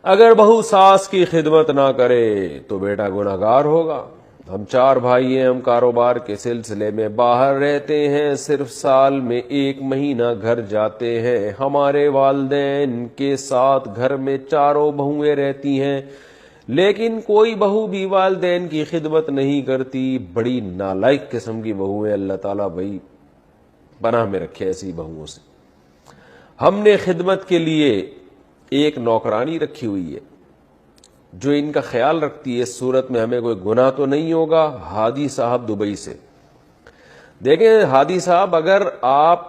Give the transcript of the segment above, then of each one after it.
اگر بہو ساس کی خدمت نہ کرے تو بیٹا گنہگار ہوگا۔ ہم 4 بھائی ہیں، ہم کاروبار کے سلسلے میں باہر رہتے ہیں، صرف سال میں 1 مہینہ گھر جاتے ہیں۔ ہمارے والدین کے ساتھ گھر میں 4 بہویں رہتی ہیں، لیکن کوئی بہو بھی والدین کی خدمت نہیں کرتی۔ بڑی نالائق قسم کی بہویں، اللہ تعالیٰ بھائی پناہ میں رکھے ایسی بہوؤں سے۔ ہم نے خدمت کے لیے ایک نوکرانی رکھی ہوئی ہے جو ان کا خیال رکھتی ہے۔ اس صورت میں ہمیں کوئی گناہ تو نہیں ہوگا۔ ہادی صاحب دبئی سے۔ دیکھیں ہادی صاحب، اگر آپ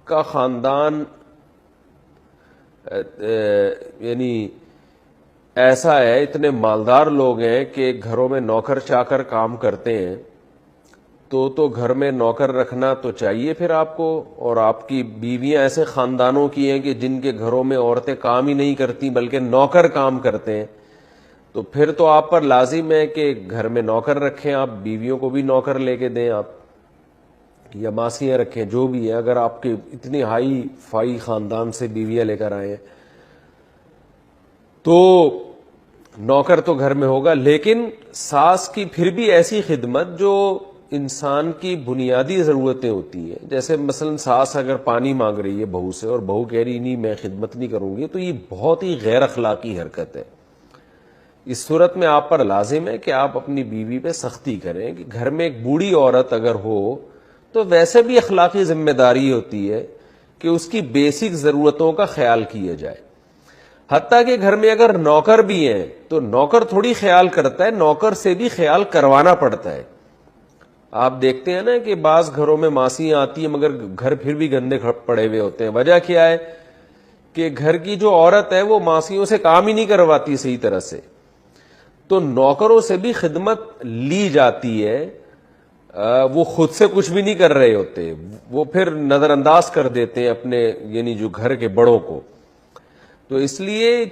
کا خاندان یعنی ایسا ہے، اتنے مالدار لوگ ہیں کہ گھروں میں نوکر چاکر کام کرتے ہیں، تو گھر میں نوکر رکھنا تو چاہیے پھر آپ کو۔ اور آپ کی بیویاں ایسے خاندانوں کی ہیں کہ جن کے گھروں میں عورتیں کام ہی نہیں کرتی بلکہ نوکر کام کرتے ہیں، تو پھر تو آپ پر لازم ہے کہ گھر میں نوکر رکھیں، آپ بیویوں کو بھی نوکر لے کے دیں، آپ یا ماسیاں رکھیں، جو بھی ہے۔ اگر آپ کے اتنی ہائی فائی خاندان سے بیویاں لے کر آئے ہیں تو نوکر تو گھر میں ہوگا، لیکن ساس کی پھر بھی ایسی خدمت جو انسان کی بنیادی ضرورتیں ہوتی ہیں۔ جیسے مثلا ساس اگر پانی مانگ رہی ہے بہو سے اور بہو کہہ رہی نہیں میں خدمت نہیں کروں گی، تو یہ بہت ہی غیر اخلاقی حرکت ہے۔ اس صورت میں آپ پر لازم ہے کہ آپ اپنی بیوی پہ سختی کریں کہ گھر میں ایک بوڑھی عورت اگر ہو تو ویسے بھی اخلاقی ذمہ داری ہوتی ہے کہ اس کی بیسک ضرورتوں کا خیال کیا جائے۔ حتیٰ کہ گھر میں اگر نوکر بھی ہیں تو نوکر تھوڑی خیال کرتا ہے، نوکر سے بھی خیال کروانا پڑتا ہے۔ آپ دیکھتے ہیں نا کہ بعض گھروں میں ماسیاں آتی ہیں مگر گھر پھر بھی گندے پڑے ہوئے ہوتے ہیں۔ وجہ کیا ہے کہ گھر کی جو عورت ہے وہ ماسیوں سے کام ہی نہیں کرواتی صحیح طرح سے، تو نوکروں سے بھی خدمت لی جاتی ہے۔ وہ خود سے کچھ بھی نہیں کر رہے ہوتے، وہ پھر نظر انداز کر دیتے ہیں اپنے یعنی جو گھر کے بڑوں کو۔ تو اس لیے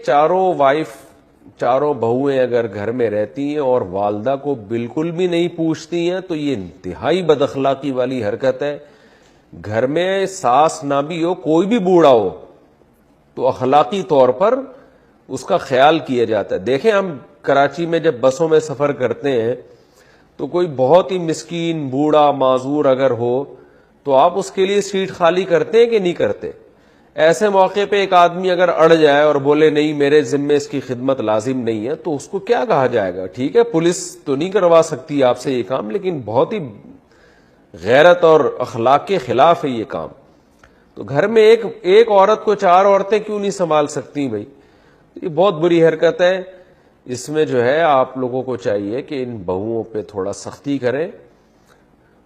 4 بہویں اگر گھر میں رہتی ہیں اور والدہ کو بالکل بھی نہیں پوچھتی ہیں تو یہ انتہائی بد اخلاقی والی حرکت ہے۔ گھر میں ساس نہ بھی ہو، کوئی بھی بوڑھا ہو، تو اخلاقی طور پر اس کا خیال کیا جاتا ہے۔ دیکھیں ہم کراچی میں جب بسوں میں سفر کرتے ہیں تو کوئی بہت ہی مسکین بوڑھا معذور اگر ہو تو آپ اس کے لیے سیٹ خالی کرتے ہیں کہ نہیں کرتے؟ ایسے موقع پہ ایک آدمی اگر اڑ جائے اور بولے نہیں میرے ذمے اس کی خدمت لازم نہیں ہے تو اس کو کیا کہا جائے گا؟ ٹھیک ہے پولیس تو نہیں کروا سکتی آپ سے یہ کام، لیکن بہت ہی غیرت اور اخلاق کے خلاف ہے یہ کام۔ تو گھر میں ایک عورت کو 4 عورتیں کیوں نہیں سنبھال سکتی بھائی؟ یہ بہت بری حرکت ہے۔ اس میں جو ہے آپ لوگوں کو چاہیے کہ ان بہوؤں پہ تھوڑا سختی کریں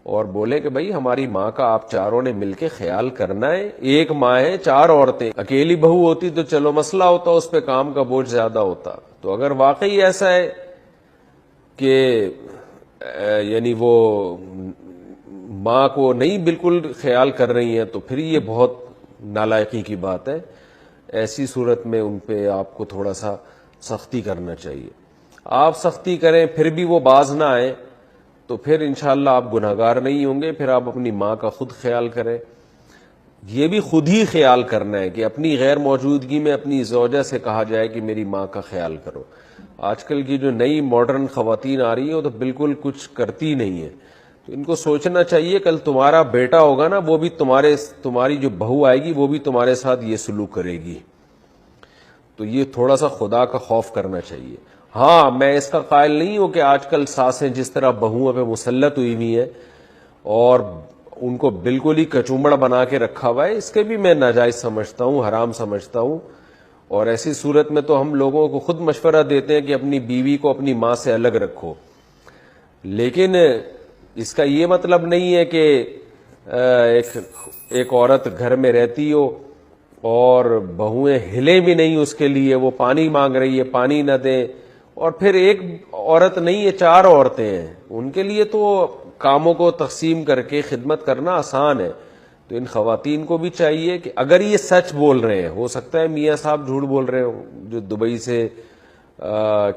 اور بولے کہ بھائی ہماری ماں کا آپ چاروں نے مل کے خیال کرنا ہے۔ ایک ماں ہے 4 عورتیں، اکیلی بہو ہوتی تو چلو مسئلہ ہوتا، اس پہ کام کا بوجھ زیادہ ہوتا۔ تو اگر واقعی ایسا ہے کہ یعنی وہ ماں کو نہیں بالکل خیال کر رہی ہیں تو پھر یہ بہت نالائقی کی بات ہے۔ ایسی صورت میں ان پہ آپ کو تھوڑا سا سختی کرنا چاہیے۔ آپ سختی کریں پھر بھی وہ باز نہ آئے تو پھر انشاءاللہ آپ گنہگار نہیں ہوں گے۔ پھر آپ اپنی ماں کا خود خیال کریں۔ یہ بھی خود ہی خیال کرنا ہے کہ اپنی غیر موجودگی میں اپنی زوجہ سے کہا جائے کہ میری ماں کا خیال کرو۔ آج کل کی جو نئی ماڈرن خواتین آ رہی ہیں وہ تو بالکل کچھ کرتی نہیں ہیں، تو ان کو سوچنا چاہیے کل تمہارا بیٹا ہوگا نا، وہ بھی تمہاری جو بہو آئے گی وہ بھی تمہارے ساتھ یہ سلوک کرے گی۔ تو یہ تھوڑا سا خدا کا خوف کرنا چاہیے۔ ہاں میں اس کا قائل نہیں ہوں کہ آج کل ساسیں جس طرح بہوؤں پہ مسلط ہوئی ہیں اور ان کو بالکل ہی کچومڑ بنا کے رکھا ہوا ہے، اس کے بھی میں ناجائز سمجھتا ہوں، حرام سمجھتا ہوں۔ اور ایسی صورت میں تو ہم لوگوں کو خود مشورہ دیتے ہیں کہ اپنی بیوی کو اپنی ماں سے الگ رکھو، لیکن اس کا یہ مطلب نہیں ہے کہ ایک عورت گھر میں رہتی ہو اور بہویں ہلے بھی نہیں اس کے لیے، وہ پانی مانگ رہی ہے پانی نہ دیں، اور پھر ایک عورت نہیں ہے 4 عورتیں ہیں، ان کے لیے تو کاموں کو تقسیم کر کے خدمت کرنا آسان ہے۔ تو ان خواتین کو بھی چاہیے کہ اگر یہ سچ بول رہے ہیں، ہو سکتا ہے میاں صاحب جھوٹ بول رہے ہوں، جو دبئی سے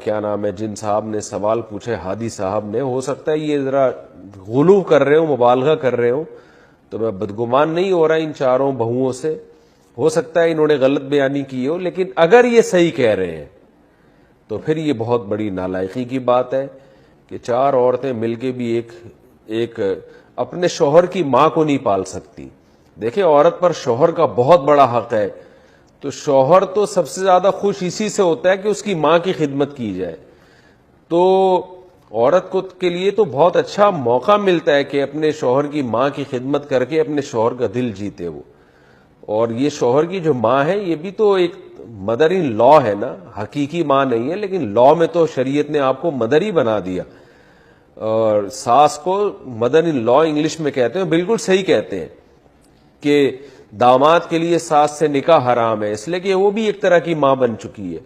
کیا نام ہے جن صاحب نے سوال پوچھے ہادی صاحب نے، ہو سکتا ہے یہ ذرا غلو کر رہے ہوں، مبالغہ کر رہے ہوں، تو میں بدگمان نہیں ہو رہا ان 4 بہوؤں سے، ہو سکتا ہے انہوں نے غلط بیانی کی ہو، لیکن اگر یہ صحیح کہہ رہے ہیں تو پھر یہ بہت بڑی نالائقی کی بات ہے کہ 4 عورتیں مل کے بھی ایک اپنے شوہر کی ماں کو نہیں پال سکتی. دیکھیں عورت پر شوہر کا بہت بڑا حق ہے, تو شوہر تو سب سے زیادہ خوش اسی سے ہوتا ہے کہ اس کی ماں کی خدمت کی جائے. تو عورت کو کے لیے تو بہت اچھا موقع ملتا ہے کہ اپنے شوہر کی ماں کی خدمت کر کے اپنے شوہر کا دل جیتے وہ. اور یہ شوہر کی جو ماں ہے یہ بھی تو ایک مدر ان لا ہے نا, حقیقی ماں نہیں ہے, لیکن لا میں تو شریعت نے آپ کو مدر ہی بنا دیا. اور ساس کو مدر ان لا انگلش میں کہتے ہیں, بالکل صحیح کہتے ہیں کہ داماد کے لیے ساس سے نکاح حرام ہے, اس لیے کہ وہ بھی ایک طرح کی ماں بن چکی ہے.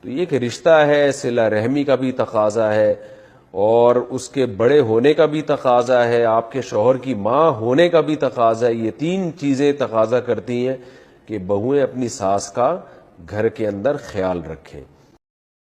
تو یہ کہ رشتہ ہے, صلہ رحمی کا بھی تقاضا ہے اور اس کے بڑے ہونے کا بھی تقاضا ہے, آپ کے شوہر کی ماں ہونے کا بھی تقاضا ہے. یہ 3 چیزیں تقاضا کرتی ہیں کہ بہویں اپنی ساس کا گھر کے اندر خیال رکھیں.